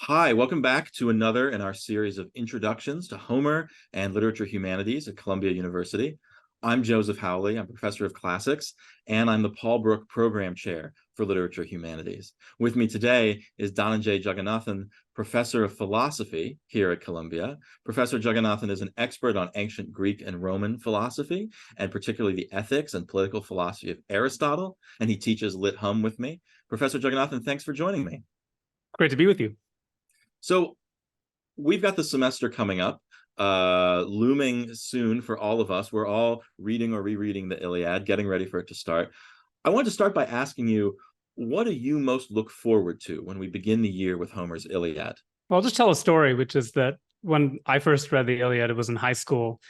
Hi, welcome back to another in our series of introductions to Homer and Literature Humanities at Columbia University. I'm Joseph Howley. I'm Professor of Classics, and I'm the Paul Brook Program Chair for Literature Humanities. With me today is Dhananjay Jagannathan, Professor of Philosophy here at Columbia. Professor Jagannathan is an expert on ancient Greek and Roman philosophy, and particularly the ethics and political philosophy of Aristotle, and he teaches Lit Hum with me. Professor Jagannathan, thanks for joining me. Great to be with you. So we've got the semester coming up, looming soon for all of us. We're all reading or rereading the Iliad, getting ready for it to start. I want to start by asking you, what do you most look forward to when we begin the year with Homer's Iliad? Well, I'll just tell a story, which is that when I first read the Iliad, it was in high school,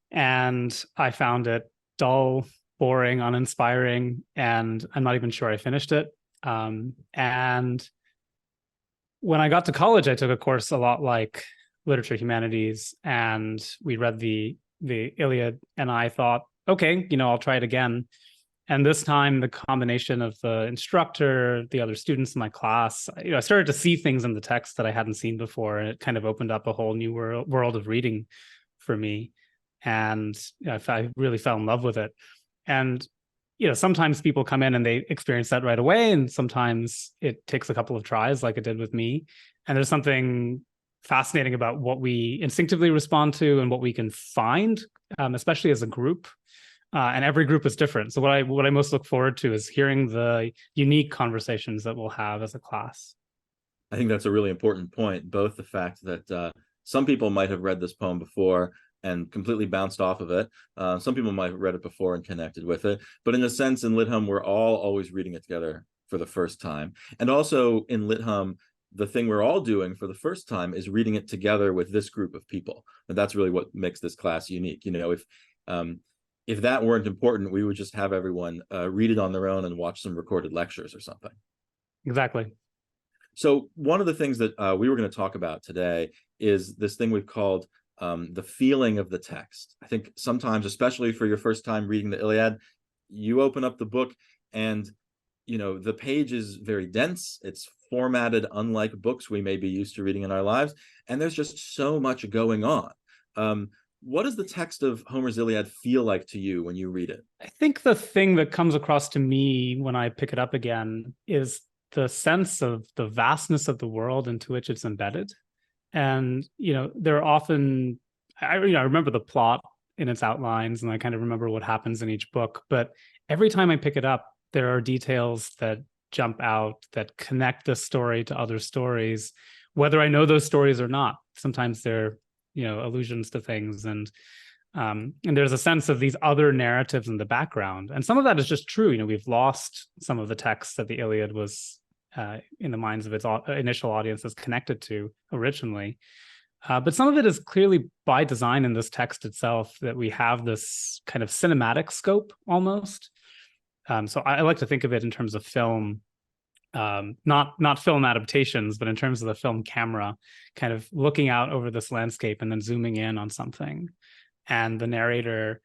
and I found it dull, boring, uninspiring, and I'm not even sure I finished it. And when I got to college, I took a course a lot like Literature Humanities, and we read the Iliad, and I thought, okay, I'll try it again. And this time, the combination of the instructor, the other students in my class, I started to see things in the text that I hadn't seen before, and it kind of opened up a whole new world of reading for me. And I really fell in love with it. And sometimes people come in and they experience that right away, and sometimes it takes a couple of tries, like it did with me. And there's something fascinating about what we instinctively respond to and what we can find, especially as a group. And every group is different. So what I most look forward to is hearing the unique conversations that we'll have as a class. I think that's a really important point, both the fact that some people might have read this poem before and completely bounced off of it. Some people might have read it before and connected with it. But in a sense, in Lit Hum, we're all always reading it together for the first time. And also in Lit Hum, the thing we're all doing for the first time is reading it together with this group of people. And that's really what makes this class unique. If that weren't important, we would just have everyone read it on their own and watch some recorded lectures or something. Exactly. So one of the things that we were going to talk about today is this thing we've called the feeling of the text. I think sometimes, especially for your first time reading the Iliad, you open up the book and, the page is very dense. It's formatted unlike books we may be used to reading in our lives. And there's just so much going on. What does the text of Homer's Iliad feel like to you when you read it? I think the thing that comes across to me when I pick it up again is the sense of the vastness of the world into which it's embedded. And, there are often, I remember the plot in its outlines, and I kind of remember what happens in each book. But every time I pick it up, there are details that jump out that connect the story to other stories, whether I know those stories or not. Sometimes they're allusions to things, and there's a sense of these other narratives in the background, and some of that is just true. We've lost some of the texts that the Iliad was in the minds of its initial audiences connected to originally, but some of it is clearly by design in this text itself, that we have this kind of cinematic scope almost. So I like to think of it in terms of film. Not film adaptations, but in terms of the film camera, kind of looking out over this landscape and then zooming in on something. And the narrator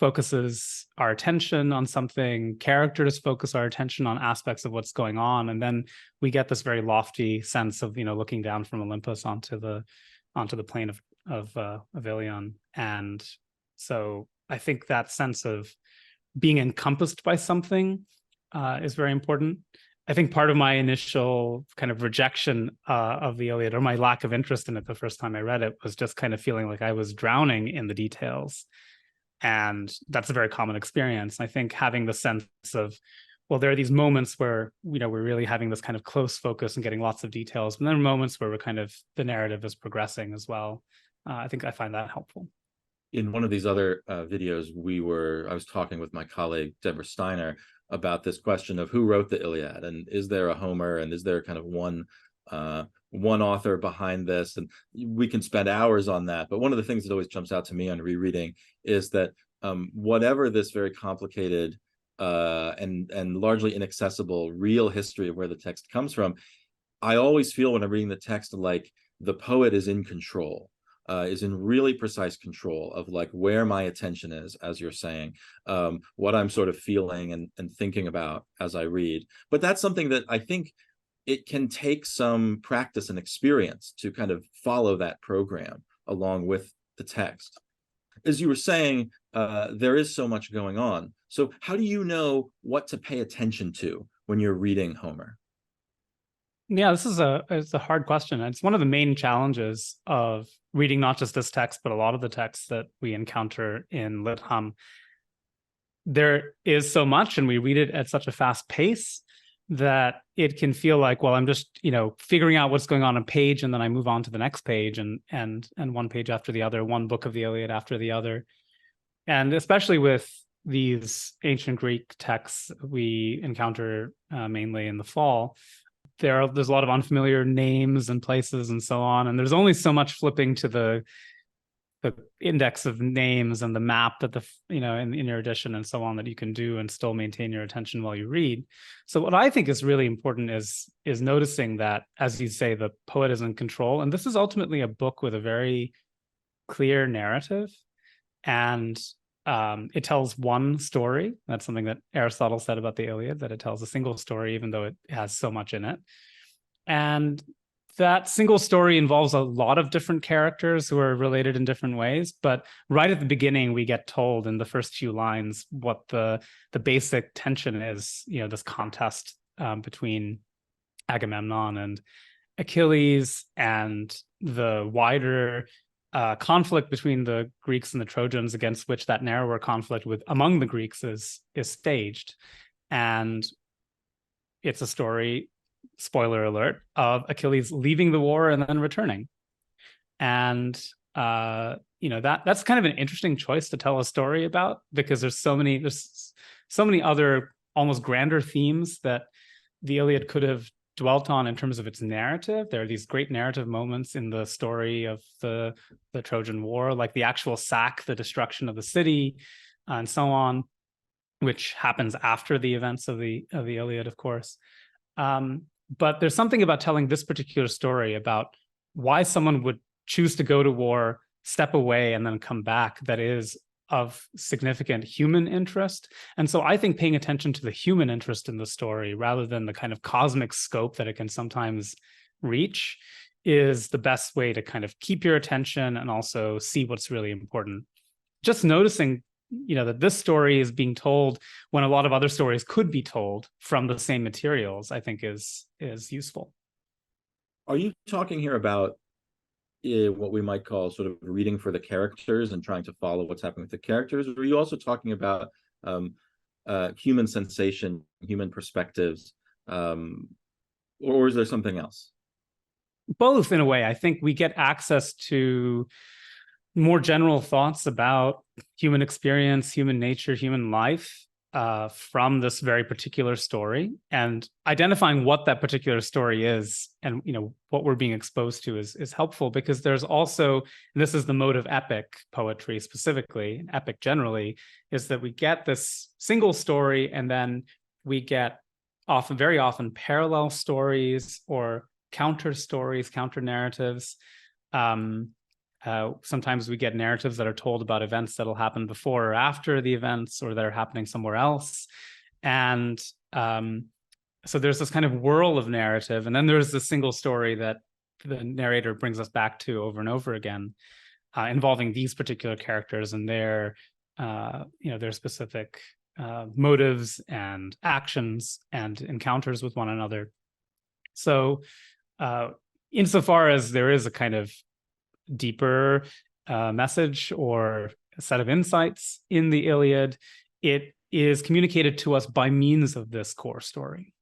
focuses our attention on something, characters focus our attention on aspects of what's going on. And then we get this very lofty sense of, looking down from Olympus onto the plain of Ilion. And so I think that sense of being encompassed by something is very important. I think part of my initial kind of rejection of the Iliad, or my lack of interest in it the first time I read it, was just kind of feeling like I was drowning in the details. And that's a very common experience. I think having the sense of, well, there are these moments where, we're really having this kind of close focus and getting lots of details, and then moments where the narrative is progressing as well. I think I find that helpful. In one of these other videos, I was talking with my colleague, Deborah Steiner, about this question of who wrote the Iliad, and is there a Homer, and is there kind of one author behind this? And we can spend hours on that. But one of the things that always jumps out to me on rereading is that whatever this very complicated and largely inaccessible real history of where the text comes from, I always feel when I'm reading the text like the poet is in control. Is in really precise control of like where my attention is, as you're saying, what I'm sort of feeling and thinking about as I read. But that's something that I think it can take some practice and experience to kind of follow that program along with the text. As you were saying, there is so much going on. So how do you know what to pay attention to when you're reading Homer? Yeah, it's a hard question. It's one of the main challenges of reading not just this text, but a lot of the texts that we encounter in Lit Hum. There is so much, and we read it at such a fast pace that it can feel like, well, I'm just, figuring out what's going on a page, and then I move on to the next page, and one page after the other, one book of the Iliad after the other. And especially with these ancient Greek texts we encounter mainly in the fall, there's a lot of unfamiliar names and places and so on, and there's only so much flipping to the index of names and the map that in your edition and so on that you can do and still maintain your attention while you read. So what I think is really important is noticing that, as you say, the poet is in control, and this is ultimately a book with a very clear narrative, and it tells one story. That's something that Aristotle said about the Iliad, that it tells a single story, even though it has so much in it. And that single story involves a lot of different characters who are related in different ways. But right at the beginning, we get told in the first few lines what the basic tension is, this contest between Agamemnon and Achilles, and the wider conflict between the Greeks and the Trojans, against which that narrower conflict among the Greeks is staged. And it's a story, spoiler alert, of Achilles leaving the war and then returning. And that's kind of an interesting choice to tell a story about, because there's so many other almost grander themes that the Iliad could have dwelt on in terms of its narrative. There are these great narrative moments in the story of the Trojan War, like the actual sack, the destruction of the city, and so on, which happens after the events of the Iliad, of course. But there's something about telling this particular story about why someone would choose to go to war, step away, and then come back, that is of significant human interest. And so I think paying attention to the human interest in the story, rather than the kind of cosmic scope that it can sometimes reach, is the best way to kind of keep your attention and also see what's really important. Just noticing, that this story is being told when a lot of other stories could be told from the same materials, I think is useful. Are you talking here about what we might call sort of reading for the characters and trying to follow what's happening with the characters? Or are you also talking about human sensation, human perspectives, or is there something else? Both, in a way. I think we get access to more general thoughts about human experience, human nature, human life from this very particular story, and identifying what that particular story is and what we're being exposed to is helpful, because there's also, and this is the mode of epic poetry specifically, epic generally, is that we get this single story and then we get very often parallel stories or counter stories, counter narratives. Sometimes we get narratives that are told about events that'll happen before or after the events, or that are happening somewhere else. And so there's this kind of whirl of narrative. And then there's this single story that the narrator brings us back to over and over again, involving these particular characters and their specific motives and actions and encounters with one another. So insofar as there is a kind of deeper message or a set of insights in the Iliad, it is communicated to us by means of this core story.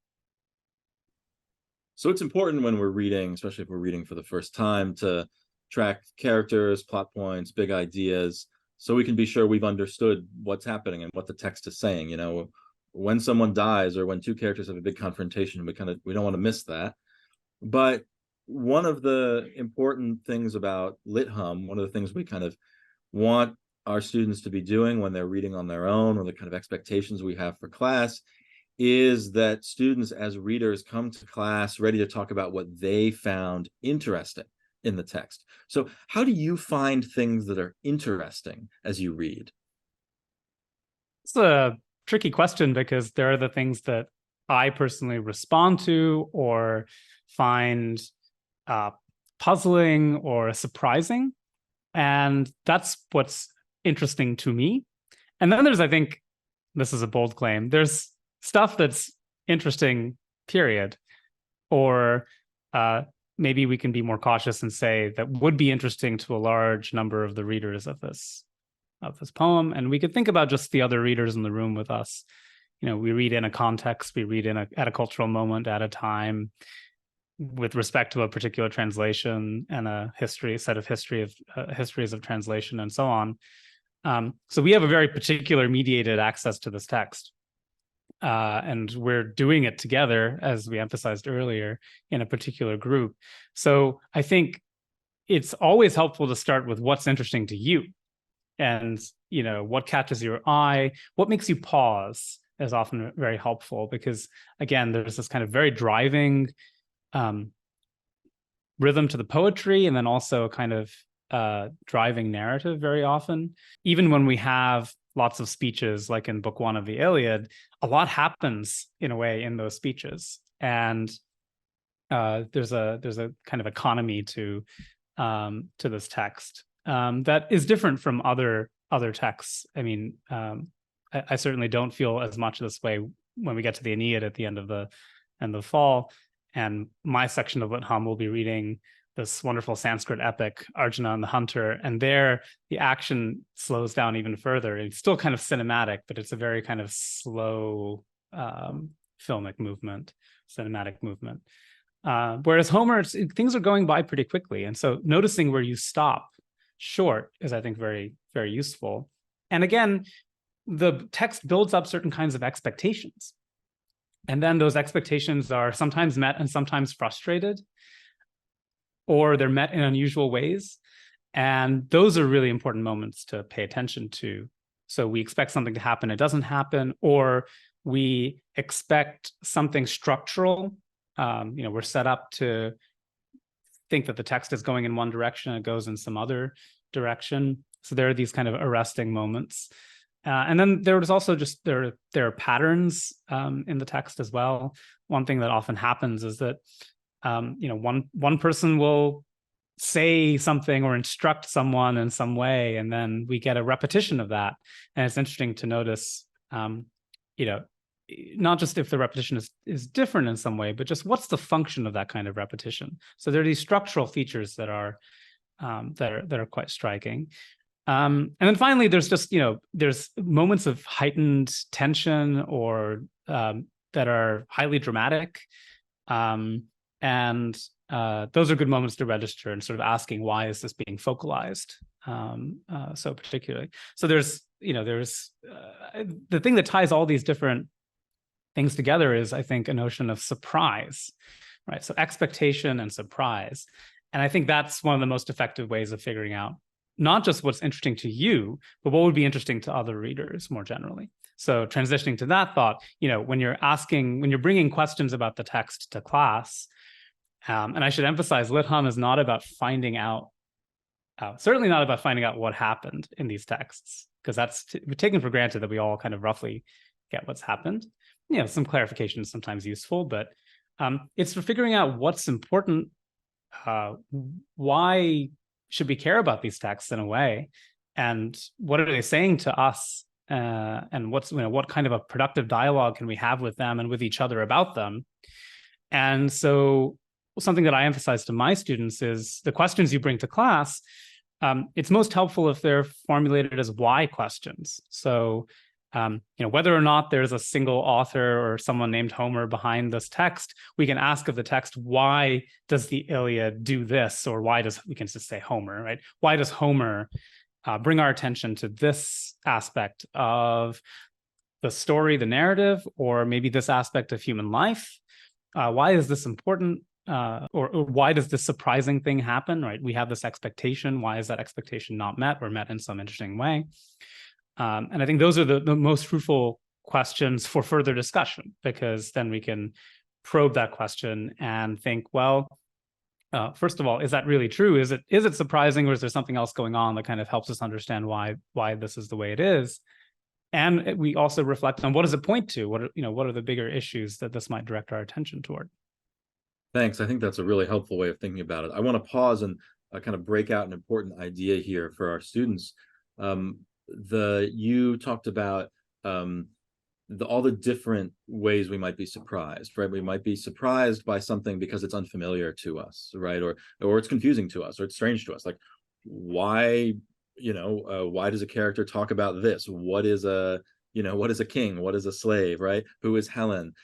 So it's important when we're reading, especially if we're reading for the first time, to track characters, plot points, big ideas, so we can be sure we've understood what's happening and what the text is saying. When someone dies or when two characters have a big confrontation, we don't want to miss that. But one of the important things about Lit Hum, one of the things we kind of want our students to be doing when they're reading on their own, or the kind of expectations we have for class, is that students as readers come to class ready to talk about what they found interesting in the text. So how do you find things that are interesting as you read? It's a tricky question, because there are the things that I personally respond to or find puzzling or surprising. And that's what's interesting to me. And then there's, I think, this is a bold claim, there's stuff that's interesting, period. Or maybe we can be more cautious and say that would be interesting to a large number of the readers of this poem. And we could think about just the other readers in the room with us. We read in a context, we read at a cultural moment at a time, with respect to a particular translation and a set of histories of translation and so on. So we have a very particular mediated access to this text. And we're doing it together, as we emphasized earlier, in a particular group. So I think it's always helpful to start with what's interesting to you. And, what catches your eye, what makes you pause is often very helpful, because, again, there's this kind of very driving rhythm to the poetry, and then also a kind of driving narrative very often. Even when we have lots of speeches, like in Book 1 of the Iliad, a lot happens in a way in those speeches, and there's a kind of economy to this text that is different from other texts. I mean, I certainly don't feel as much this way when we get to the Aeneid at the end of the fall, and my section of Lit Hum will be reading this wonderful Sanskrit epic, Arjuna and the Hunter, and there the action slows down even further. It's still kind of cinematic, but it's a very kind of slow filmic movement, cinematic movement. Whereas Homer, things are going by pretty quickly. And so noticing where you stop short is, I think, very, very useful. And again, the text builds up certain kinds of expectations. And then those expectations are sometimes met and sometimes frustrated, or they're met in unusual ways. And those are really important moments to pay attention to. So we expect something to happen, it doesn't happen, or we expect something structural. We're set up to think that the text is going in one direction, it goes in some other direction. So there are these kind of arresting moments. And then there was also just there are patterns in the text as well. One thing that often happens is that one person will say something or instruct someone in some way, and then we get a repetition of that. And it's interesting to notice, not just if the repetition is different in some way, but just what's the function of that kind of repetition. So there are these structural features that are quite striking. And then finally, there's just, there's moments of heightened tension or that are highly dramatic. And those are good moments to register and sort of asking, why is this being focalized so particularly? So there's the thing that ties all these different things together is, I think, a notion of surprise, right? So expectation and surprise. And I think that's one of the most effective ways of figuring out not just what's interesting to you, but what would be interesting to other readers more generally. So transitioning to that thought, when you're bringing questions about the text to class, and I should emphasize, Lit Hum is not about finding out, certainly not about finding out what happened in these texts, because that's taken for granted that we all kind of roughly get what's happened. Some clarification is sometimes useful, but it's for figuring out what's important. Why should we care about these texts in a way, and what are they saying to us, and what kind of a productive dialogue can we have with them and with each other about them? And so something that I emphasize to my students is the questions you bring to class, it's most helpful if they're formulated as why questions. So whether or not there's a single author or someone named Homer behind this text, we can ask of the text, why does the Iliad do this? Or we can just say Homer, right? Why does Homer bring our attention to this aspect of the story, the narrative, or maybe this aspect of human life? Why is this important? Or why does this surprising thing happen, right? We have this expectation. Why is that expectation not met or met in some interesting way? And I think those are the most fruitful questions for further discussion, because then we can probe that question and think, well, first of all, is that really true? Is it surprising, or is there something else going on that kind of helps us understand why this is the way it is? And we also reflect on what does it point to? What are the bigger issues that this might direct our attention toward? Thanks. I think that's a really helpful way of thinking about it. I want to pause and kind of break out an important idea here for our students. You talked about all the different ways we might be surprised, right? We might be surprised by something because it's unfamiliar to us, right? Or it's confusing to us, or it's strange to us. Like, why does a character talk about this? What is a king? What is a slave, right? Who is Helen?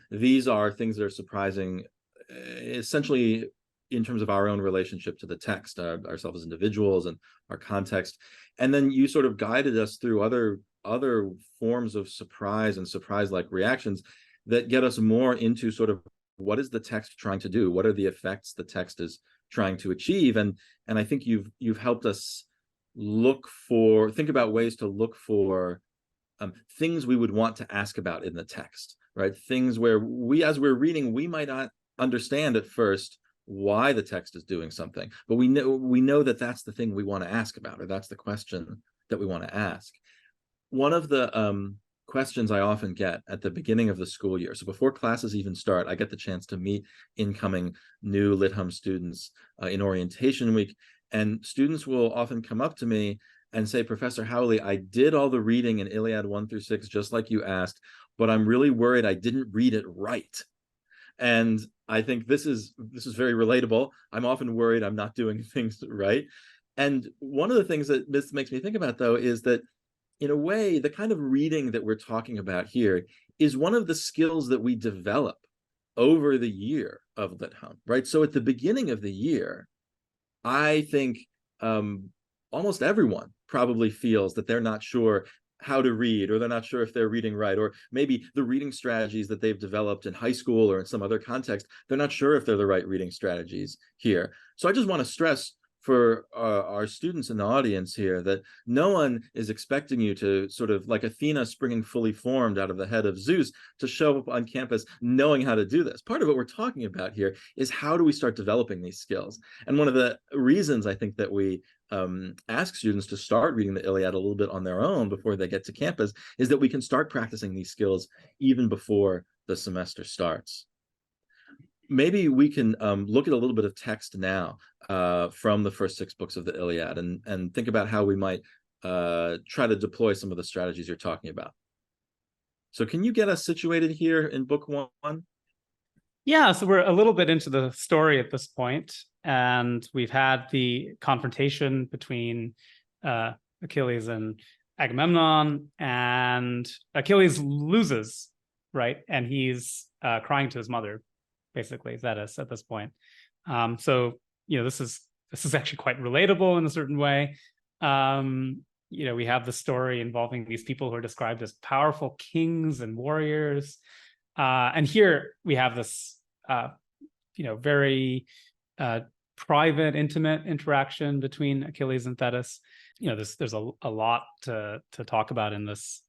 These are things that are surprising, essentially in terms of our own relationship to the text, ourselves as individuals and our context. And then you sort of guided us through other forms of surprise and surprise-like reactions that get us more into sort of what is the text trying to do? What are the effects the text is trying to achieve? And I think you've helped us think about ways to look for things we would want to ask about in the text, right? Things where as we're reading, we might not understand at first why the text is doing something, but we know that that's the thing we want to ask about, or that's the question that we want to ask. One of the questions I often get at the beginning of the school year, so before classes even start, I get the chance to meet incoming new Lit Hum students in orientation week, and students will often come up to me and say, Professor Howley, I did all the reading in Iliad 1-6 just like you asked, but I'm really worried I didn't read it right. And I think this is very relatable. I'm often worried I'm not doing things right. And one of the things that this makes me think about, though, is that in a way, the kind of reading that we're talking about here is one of the skills that we develop over the year of Lit Hum, right? So at the beginning of the year, I think almost everyone probably feels that they're not sure how to read, or they're not sure if they're reading right, or maybe the reading strategies that they've developed in high school or in some other context, they're not sure if they're the right reading strategies here. So I just want to stress for our students in the audience here that no one is expecting you to sort of like Athena springing fully formed out of the head of Zeus to show up on campus knowing how to do this. Part of what we're talking about here is how do we start developing these skills? And one of the reasons I think that we ask students to start reading the Iliad a little bit on their own before they get to campus is that we can start practicing these skills even before the semester starts. Maybe we can look at a little bit of text now from the first 6 books of the Iliad and think about how we might try to deploy some of the strategies you're talking about. So can you get us situated here in book 1? Yeah, so we're a little bit into the story at this point, and we've had the confrontation between Achilles and Agamemnon, and Achilles loses, right? And he's crying to his mother, basically, Thetis, at this point. So this is actually quite relatable in a certain way. We have the story involving these people who are described as powerful kings and warriors, and here we have this very private, intimate interaction between Achilles and Thetis. There's a lot to talk about in this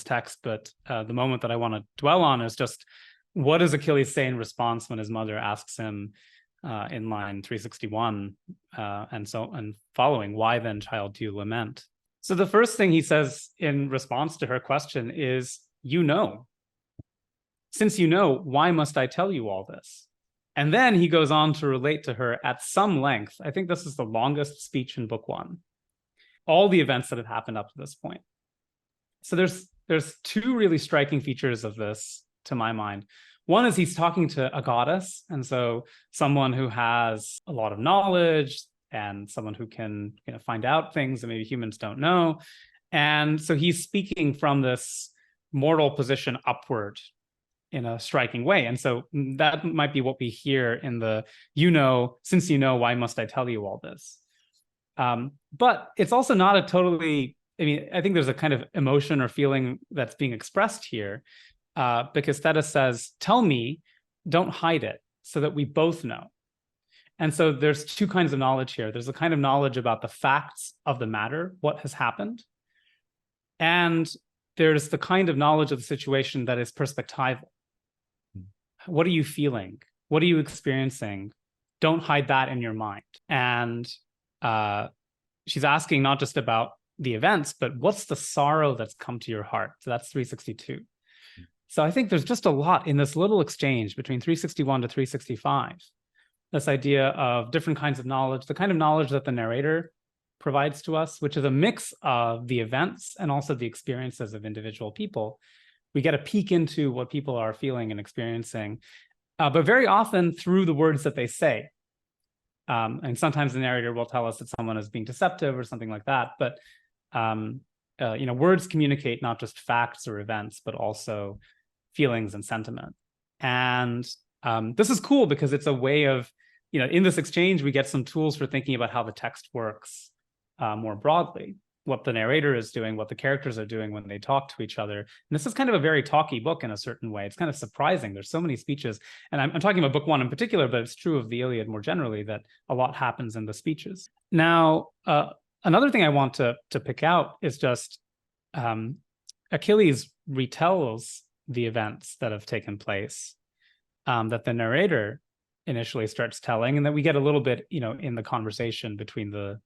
text, but the moment that I want to dwell on is just what does Achilles say in response when his mother asks him in line 361 and following, why then, child, do you lament? So the first thing he says in response to her question is, since you know, why must I tell you all this? And then he goes on to relate to her at some length. I think this is the longest speech in book 1. All the events that have happened up to this point. So there's 2 really striking features of this, to my mind. One is he's talking to a goddess, and so someone who has a lot of knowledge and someone who can find out things that maybe humans don't know. And so he's speaking from this mortal position upward in a striking way. And so that might be what we hear in the, since you know, why must I tell you all this? But it's also not a totally, I think there's a kind of emotion or feeling that's being expressed here, because Thetis says, tell me, don't hide it, so that we both know. And so there's 2 kinds of knowledge here. There's a kind of knowledge about the facts of the matter, what has happened. And there's the kind of knowledge of the situation that is perspectival. What are you feeling? What are you experiencing? Don't hide that in your mind. And she's asking not just about the events, but what's the sorrow that's come to your heart? So that's 362. So I think there's just a lot in this little exchange between 361 to 365. This idea of different kinds of knowledge, the kind of knowledge that the narrator provides to us, which is a mix of the events and also the experiences of individual people. We get a peek into what people are feeling and experiencing, but very often through the words that they say. And sometimes the narrator will tell us that someone is being deceptive or something like that. But words communicate not just facts or events, but also feelings and sentiment. And this is cool because it's a way of, in this exchange, we get some tools for thinking about how the text works more broadly, what the narrator is doing, what the characters are doing when they talk to each other. And this is kind of a very talky book in a certain way. It's kind of surprising. There's so many speeches. And I'm talking about book one in particular, but it's true of the Iliad more generally, that a lot happens in the speeches. Now, another thing I want to pick out is just Achilles retells the events that have taken place that the narrator initially starts telling, and that we get a little bit, in the conversation between the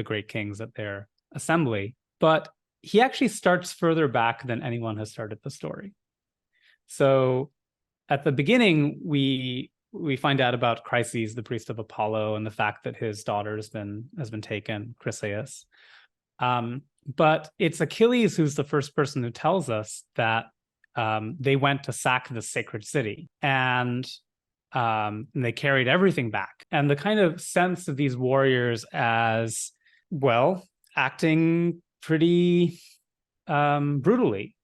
great kings at their assembly. But he actually starts further back than anyone has started the story. So at the beginning, we find out about Chryses, the priest of Apollo, and the fact that his daughter has been taken, Chryseis. But it's Achilles who's the first person who tells us that they went to sack the sacred city, and they carried everything back. And the kind of sense of these warriors as, well, acting pretty brutally,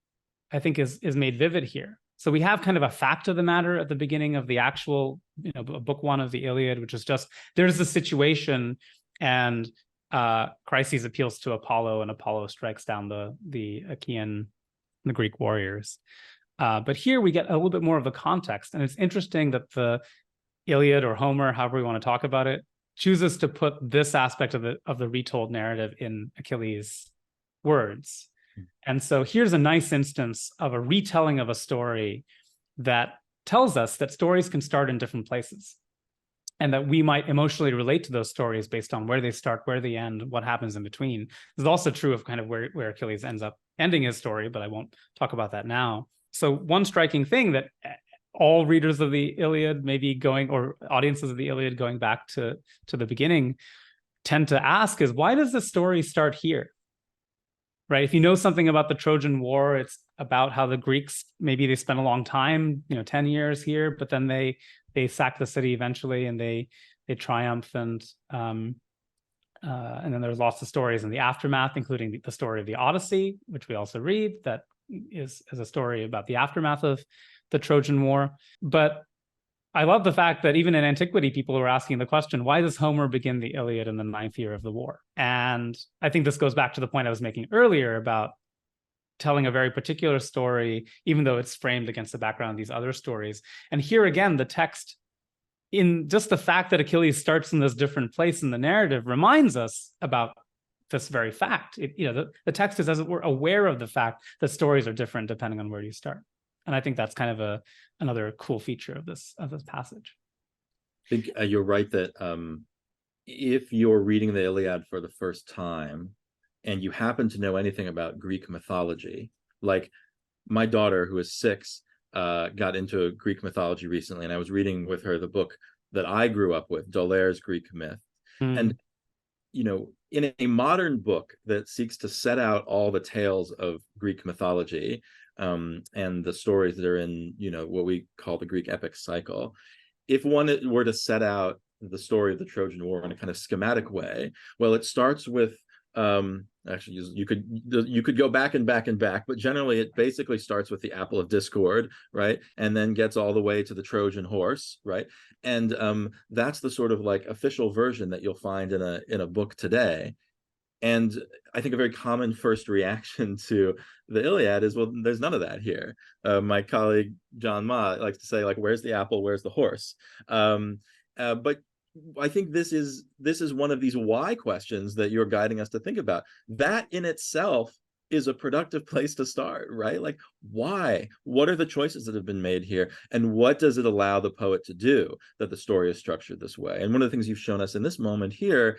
I think is made vivid here. So we have kind of a fact of the matter at the beginning of the actual, book one of the Iliad, which is just, there's a situation, and Chryses appeals to Apollo, and Apollo strikes down the Achaean, the Greek warriors. But here we get a little bit more of the context. And it's interesting that the Iliad, or Homer, however we want to talk about it, chooses to put this aspect of the retold narrative in Achilles' words. And so here's a nice instance of a retelling of a story that tells us that stories can start in different places, and that we might emotionally relate to those stories based on where they start, where they end, what happens in between. This is also true of kind of where Achilles ends up ending his story, but I won't talk about that now. So one striking thing that all readers of the Iliad, or audiences of the Iliad going back to the beginning, tend to ask is, why does the story start here? Right? If you know something about the Trojan War, it's about how the Greeks, maybe they spent a long time, 10 years here, but then they sack the city eventually, and they triumph, and then there's lots of stories in the aftermath, including the story of the Odyssey, which we also read, that is a story about the aftermath of the Trojan War. But I love the fact that even in antiquity, people were asking the question, why does Homer begin the Iliad in the 9th year of the war? And I think this goes back to the point I was making earlier about telling a very particular story, even though it's framed against the background of these other stories. And here again, the text, in just the fact that Achilles starts in this different place in the narrative, reminds us about this very fact. The text is, as it were, aware of the fact that stories are different depending on where you start. And I think that's kind of another cool feature of this passage. I think you're right that if you're reading the Iliad for the first time and you happen to know anything about Greek mythology, like my daughter, who is 6, got into Greek mythology recently, and I was reading with her the book that I grew up with, D'Aulaire's Greek Myth. And in a modern book that seeks to set out all the tales of Greek mythology, and the stories that are in, what we call the Greek epic cycle, if one were to set out the story of the Trojan War in a kind of schematic way, well, it starts with, actually, you could go back and back and back, but generally it basically starts with the apple of discord, right? And then gets all the way to the Trojan horse, right? And that's the sort of like official version that you'll find in a book today. And I think a very common first reaction to the Iliad is, well, there's none of that here. My colleague John Ma likes to say, like, where's the apple, where's the horse? But I think this is one of these why questions that you're guiding us to think about. That in itself is a productive place to start, right? Like, why? What are the choices that have been made here? And what does it allow the poet to do that the story is structured this way? And one of the things you've shown us in this moment here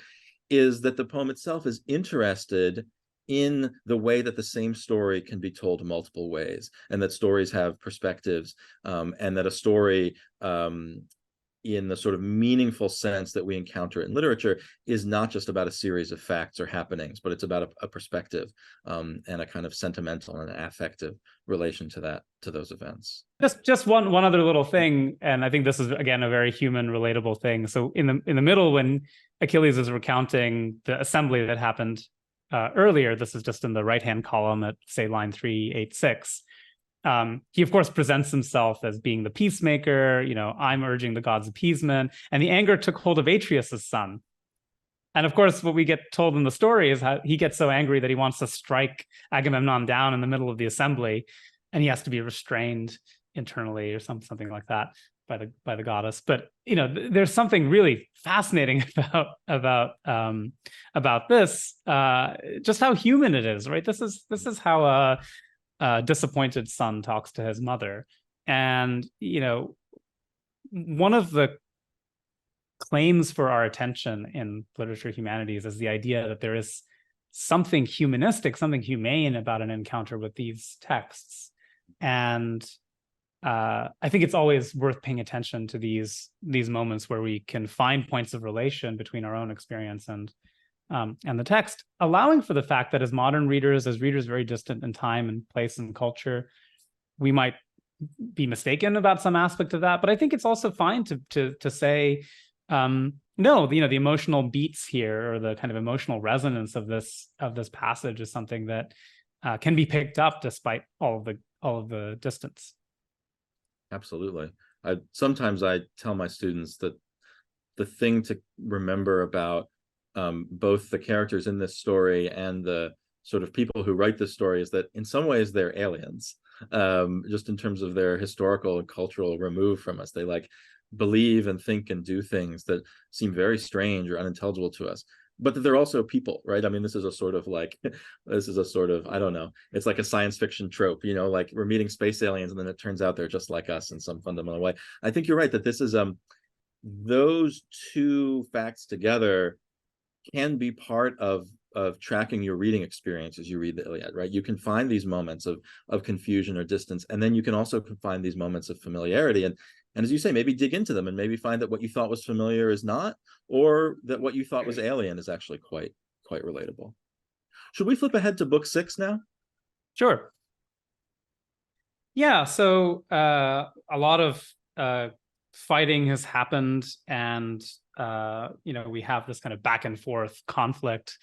is that the poem itself is interested in the way that the same story can be told multiple ways, and that stories have perspectives, and that a story, in the sort of meaningful sense that we encounter it in literature, is not just about a series of facts or happenings, but it's about a perspective, and a kind of sentimental and affective relation to those events. Just one other little thing, and I think this is again a very human, relatable thing. So in the middle, when Achilles is recounting the assembly that happened earlier, this is just in the right-hand column at, say, line 386. He, of course, presents himself as being the peacemaker. I'm urging the gods' appeasement. And the anger took hold of Atreus' son. And of course, what we get told in the story is how he gets so angry that he wants to strike Agamemnon down in the middle of the assembly, and he has to be restrained internally or something like that by the goddess. But there's something really fascinating about this, just how human it is, right? This is how a disappointed son talks to his mother. And one of the claims for our attention in literature humanities is the idea that there is something humanistic, something humane about an encounter with these texts. And I think it's always worth paying attention to these moments where we can find points of relation between our own experience and the text, allowing for the fact that as modern readers, as readers very distant in time and place and culture, we might be mistaken about some aspect of that. But I think it's also fine to say, no, the emotional beats here, or the kind of emotional resonance of this passage, is something that can be picked up despite all of the distance. Absolutely. Sometimes I tell my students that the thing to remember about both the characters in this story and the sort of people who write this story is that in some ways they're aliens, just in terms of their historical and cultural remove from us. They believe and think and do things that seem very strange or unintelligible to us, but that they're also people, right? I mean, this is a sort of I don't know, it's like a science fiction trope, like we're meeting space aliens and then it turns out they're just like us in some fundamental way. I think you're right that this is those two facts together can be part of tracking your reading experience as you read the Iliad, right? You can find these moments of confusion or distance, and then you can also find these moments of familiarity, and as you say, maybe dig into them and maybe find that what you thought was familiar is not, or that what you thought was alien is actually quite relatable. Should we flip ahead to book 6 now? Sure. Yeah, so a lot of fighting has happened, and we have this kind of back and forth conflict.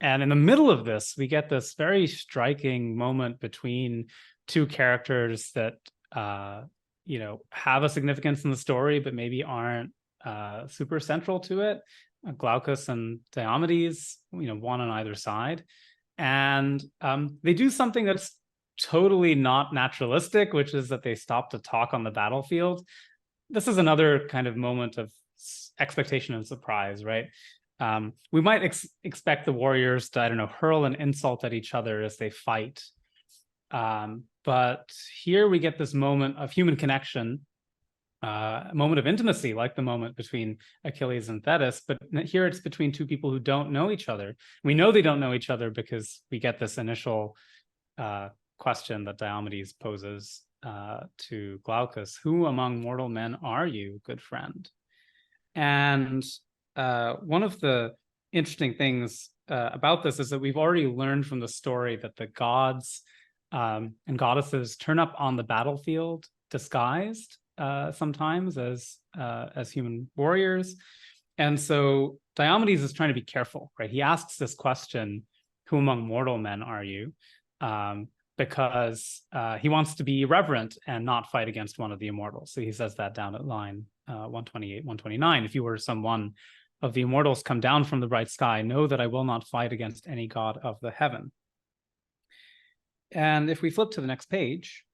And in the middle of this, we get this very striking moment between two characters that have a significance in the story, but maybe aren't super central to it. Glaucus and Diomedes, one on either side. And they do something that's totally not naturalistic, which is that they stop to talk on the battlefield. This is another kind of moment of expectation and surprise, right? We might expect the warriors to, hurl an insult at each other as they fight. But here we get this moment of human connection, a moment of intimacy, like the moment between Achilles and Thetis. But here it's between two people who don't know each other. We know they don't know each other because we get this initial question that Diomedes poses to Glaucus: "Who among mortal men are you, good friend?" And one of the interesting things about this is that we've already learned from the story that the gods and goddesses turn up on the battlefield disguised sometimes as human warriors. And so Diomedes is trying to be careful, right? He asks this question, "Who among mortal men are you?" Because he wants to be reverent and not fight against one of the immortals. So he says that down at line 128, 129. "If you were someone of the immortals come down from the bright sky, know that I will not fight against any god of the heaven." And if we flip to the next page,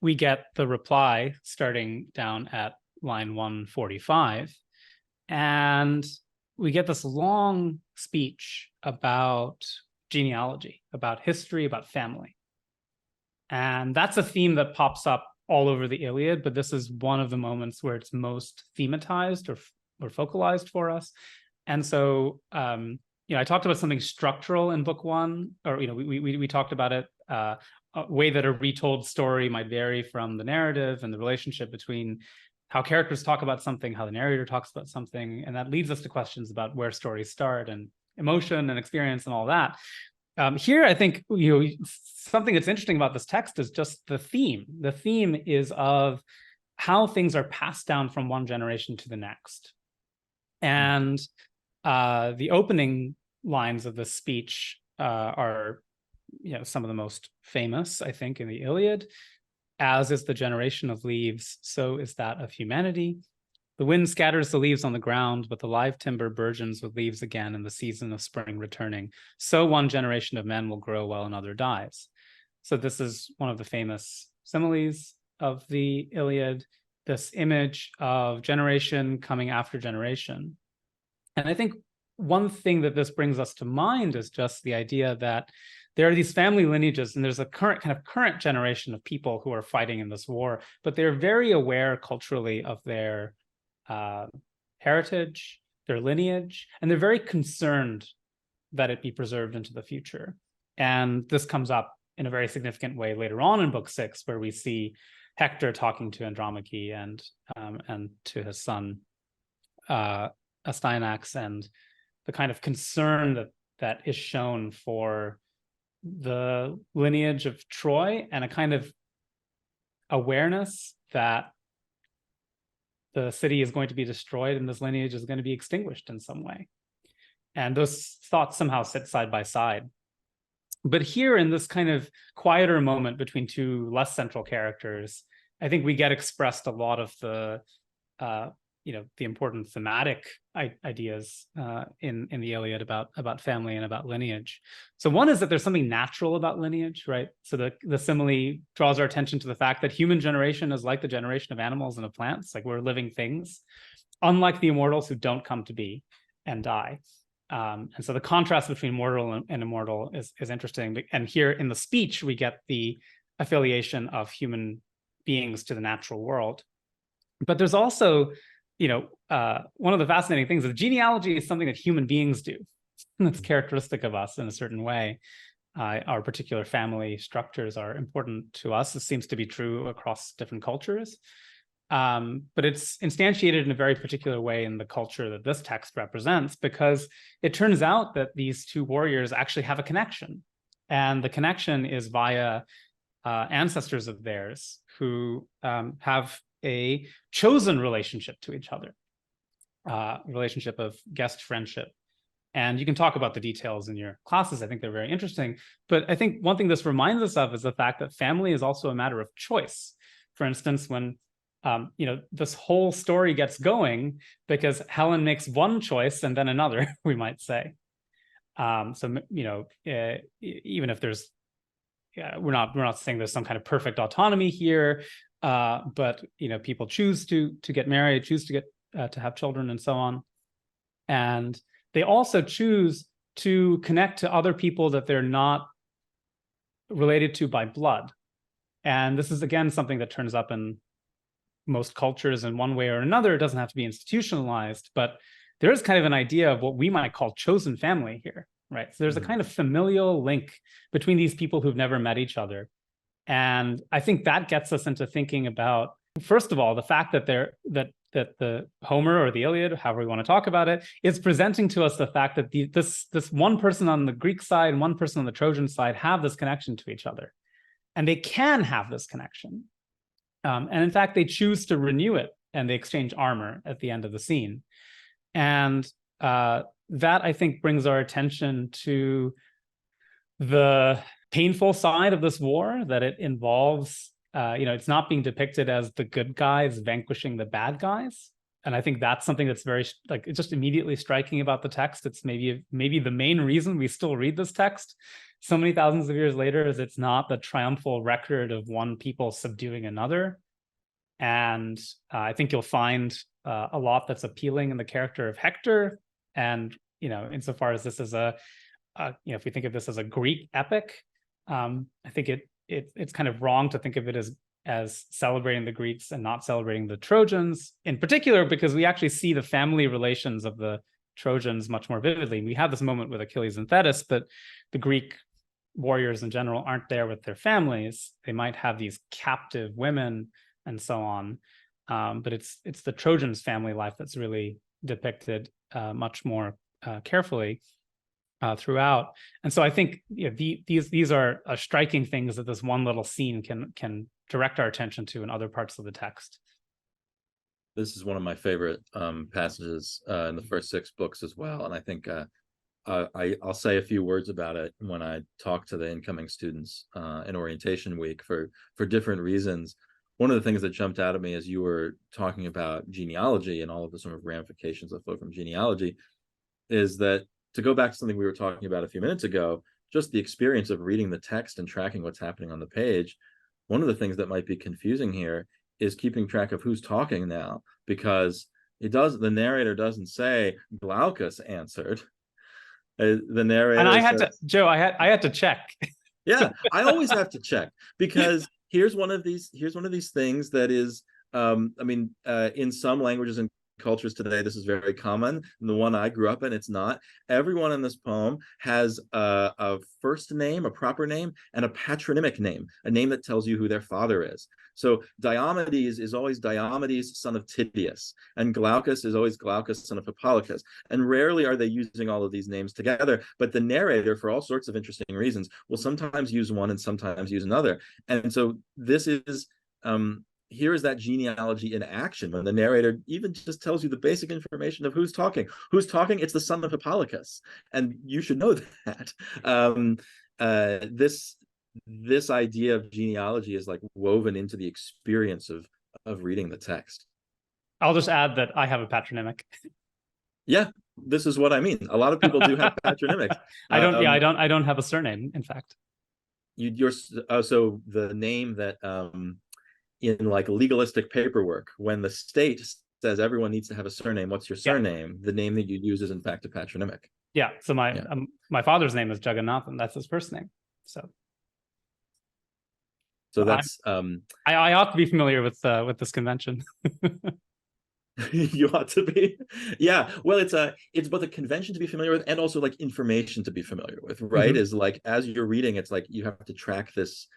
we get the reply starting down at line 145. And we get this long speech about genealogy, about history, about family. And that's a theme that pops up all over the Iliad, but this is one of the moments where it's most thematized or focalized for us. And so, I talked about something structural in book one, or, we talked about it, a way that a retold story might vary from the narrative and the relationship between how characters talk about something, how the narrator talks about something. And that leads us to questions about where stories start and emotion and experience and all that. Here, I think, something that's interesting about this text is just the theme. The theme is of how things are passed down from one generation to the next. And the opening lines of the speech are, some of the most famous, I think, in the Iliad. As is the generation of leaves, so is that of humanity. The wind scatters the leaves on the ground, but the live timber burgeons with leaves again in the season of spring returning. So one generation of men will grow while another dies. So this is one of the famous similes of the Iliad, this image of generation coming after generation. And I think one thing that this brings us to mind is just the idea that there are these family lineages, and there's a current generation of people who are fighting in this war, but they're very aware culturally of their heritage, their lineage, and they're very concerned that it be preserved into the future. And this comes up in a very significant way later on in book 6, where we see Hector talking to Andromache and to his son Astyanax, and the kind of concern that is shown for the lineage of Troy, and a kind of awareness that the city is going to be destroyed and this lineage is going to be extinguished in some way. And those thoughts somehow sit side by side. But here, in this kind of quieter moment between two less central characters, I think we get expressed a lot of the important thematic ideas in the Iliad about family and about lineage. So one is that there's something natural about lineage, right? So the simile draws our attention to the fact that human generation is like the generation of animals and of plants, like we're living things, unlike the immortals who don't come to be and die. And so the contrast between mortal and immortal is interesting. And here in the speech, we get the affiliation of human beings to the natural world. But there's also, one of the fascinating things is genealogy is something that human beings do. That's characteristic of us in a certain way. Our particular family structures are important to us. This seems to be true across different cultures. But it's instantiated in a very particular way in the culture that this text represents, because it turns out that these two warriors actually have a connection. And the connection is via ancestors of theirs who have a chosen relationship to each other, relationship of guest friendship. And you can talk about the details in your classes. I think they're very interesting. But I think one thing this reminds us of is the fact that family is also a matter of choice. For instance, when this whole story gets going because Helen makes one choice and then another, we might say. Even if there's, we're not saying there's some kind of perfect autonomy here, but people choose to get married, choose to get to have children, and so on, and they also choose to connect to other people that they're not related to by blood. And this is again something that turns up in most cultures in one way or another. It doesn't have to be institutionalized, but there is kind of an idea of what we might call chosen family here, right? So there's a kind of familial link between these people who've never met each other. And I think that gets us into thinking about, first of all, the fact that that the Homer or the Iliad, however we want to talk about it, is presenting to us the fact that this one person on the Greek side and one person on the Trojan side have this connection to each other. And they can have this connection. And in fact, they choose to renew it, and they exchange armor at the end of the scene. And that, I think, brings our attention to the painful side of this war, that it involves, it's not being depicted as the good guys vanquishing the bad guys. And I think that's something that's very, it's just immediately striking about the text. It's maybe the main reason we still read this text so many thousands of years later, is it's not the triumphal record of one people subduing another. And I think you'll find a lot that's appealing in the character of Hector. And, insofar as this is if we think of this as a Greek epic, I think it's kind of wrong to think of it as celebrating the Greeks and not celebrating the Trojans, in particular, because we actually see the family relations of the Trojans much more vividly. We have this moment with Achilles and Thetis, but the Greek warriors in general aren't there with their families. They might have these captive women and so on, but it's the Trojans' family life that's really depicted much more carefully throughout. And so I think these are striking things that this one little scene can direct our attention to in other parts of the text. This is one of my favorite passages in the first 6 books as well, and I think I'll say a few words about it when I talk to the incoming students in orientation week for different reasons. One of the things that jumped out at me as you were talking about genealogy and all of the sort of ramifications that flow from genealogy is that, to go back to something we were talking about a few minutes ago, just the experience of reading the text and tracking what's happening on the page. One of the things that might be confusing here is keeping track of who's talking now, because the narrator doesn't say Glaucus answered. The narrator, and I had to check. Yeah, I always have to check, because here's one of these things that is, in some languages and cultures today, this is very common. In the one I grew up in, it's not. Everyone in this poem has a first name, a proper name, and a patronymic name, a name that tells you who their father is. So Diomedes is always Diomedes, son of Tydeus, and Glaucus is always Glaucus, son of Hippolochus. And rarely are they using all of these names together, but the narrator, for all sorts of interesting reasons, will sometimes use one and sometimes use another. And so this is here is that genealogy in action, when the narrator even just tells you the basic information of who's talking. It's the son of Hippolochus, and you should know that. This idea of genealogy is like woven into the experience of reading the text. I'll just add that I have a patronymic. Yeah, this is what I mean. A lot of people do have patronymics. I don't have a surname, in fact. So the name that in like legalistic paperwork, when the state says everyone needs to have a surname, what's your surname? The name that you use is in fact a patronymic. Yeah. So my father's name is Jagannathan. That's his first name. So that's I ought to be familiar with this convention. You ought to be. Yeah. Well, it's both a convention to be familiar with and also like information to be familiar with, right? Mm-hmm. Is like, as you're reading, it's like you have to track this.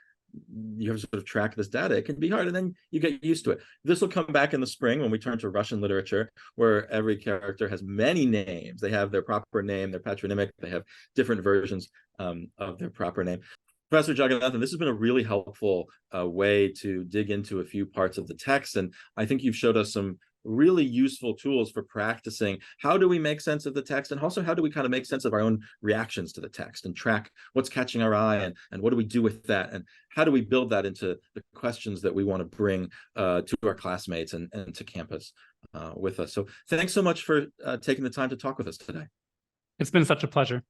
You have to sort of track this data. It can be hard, and then you get used to it. This will come back in the spring when we turn to Russian literature, where every character has many names. They have their proper name, their patronymic. They have different versions of their proper name. Professor Jagannathan, this has been a really helpful way to dig into a few parts of the text, and I think you've showed us some really useful tools for practicing how do we make sense of the text, and also how do we kind of make sense of our own reactions to the text and track what's catching our eye, and what do we do with that, and how do we build that into the questions that we want to bring to our classmates and to campus with us. So thanks so much for taking the time to talk with us today. It's been such a pleasure.